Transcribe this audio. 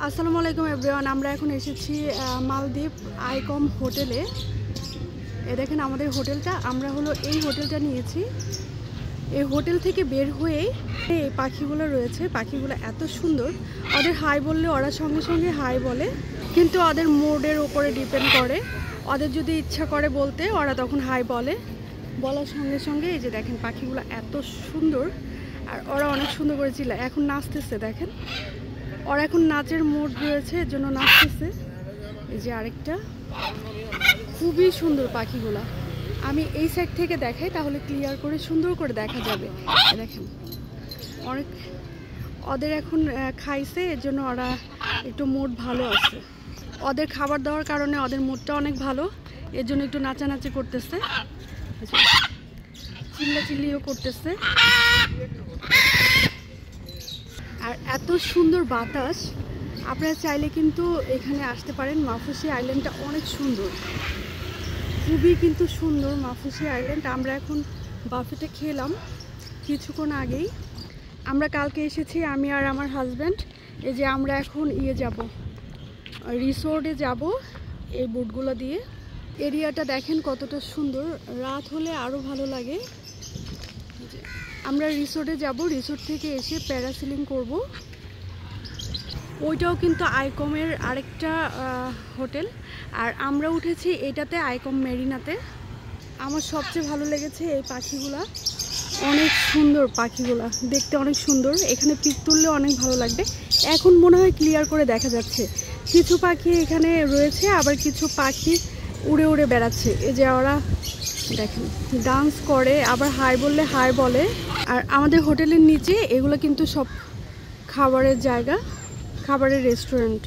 আসসালামু আলাইকুম এভরিওয়ান। আমরা এখন এসেছি মালদ্বীপ আইকম হোটেলে। দেখেন আমাদের হোটেলটা, আমরা হলো এই হোটেলটা নিয়েছি। এই হোটেল থেকে বের হয়ে এই পাখিগুলো রয়েছে, পাখিগুলো এত সুন্দর। ওদের হাই বললে ওরা সঙ্গে সঙ্গে হাই বলে, কিন্তু ওদের মোডের উপরে ডিপেন্ড করে। ওদের যদি ইচ্ছা করে বলতে ওরা তখন হাই বলে, বলার সঙ্গে সঙ্গে এই যে দেখেন পাখিগুলো এত সুন্দর। আর ওরা অনেক সুন্দর করে চিল্লায়। এখন নাচতেছে, দেখেন ওরা এখন নাচের মুড রয়েছে, এর জন্য নাচতেছে। এই যে আরেকটা, খুবই সুন্দর পাখিগুলা। আমি এই সাইড থেকে দেখাই তাহলে ক্লিয়ার করে সুন্দর করে দেখা যাবে। দেখেন অনেক, ওদের এখন খাইছে, এর জন্য ওরা একটু মুড ভালো আছে। ওদের খাবার দেওয়ার কারণে ওদের মুডটা অনেক ভালো, এর জন্য একটু নাচানাচি করতেছে, চিল্লাচিল্লিও করতেছে। আর এত সুন্দর বাতাস, আপনারা চাইলে কিন্তু এখানে আসতে পারেন। মাফুসি আইল্যান্ডটা অনেক সুন্দর, খুবই কিন্তু সুন্দর মাফুসি আইল্যান্ড। আমরা এখন বাফেটে খেলাম কিছুক্ষণ আগেই। আমরা কালকে এসেছি আমি আর আমার হাজব্যান্ড। এই যে আমরা এখন যাব, রিসোর্টে যাব এই বোটগুলো দিয়ে। এরিয়াটা দেখেন কতটা সুন্দর, রাত হলে আরও ভালো লাগে। আমরা রিসোর্টে যাব, রিসোর্ট থেকে এসে প্যারাসিলিং করব। ওইটাও কিন্তু আইকমের আরেকটা হোটেল। আর আমরা উঠেছি এটাতে, আইকম মেরিনাতে। আমার সবচেয়ে ভালো লেগেছে এই পাখিগুলা, অনেক সুন্দর পাখিগুলা, দেখতে অনেক সুন্দর। এখানে পিক তুললে অনেক ভালো লাগবে। এখন মনে হয় ক্লিয়ার করে দেখা যাচ্ছে। কিছু পাখি এখানে রয়েছে, আবার কিছু পাখি উড়ে উড়ে বেড়াচ্ছে। এই যে ওরা দেখেন ডান্স করে, আবার হাই বললে হাই বলে। আর আমাদের হোটেলের নিচে এগুলো কিন্তু সব খাবারের জায়গা, খাবারের রেস্টুরেন্ট।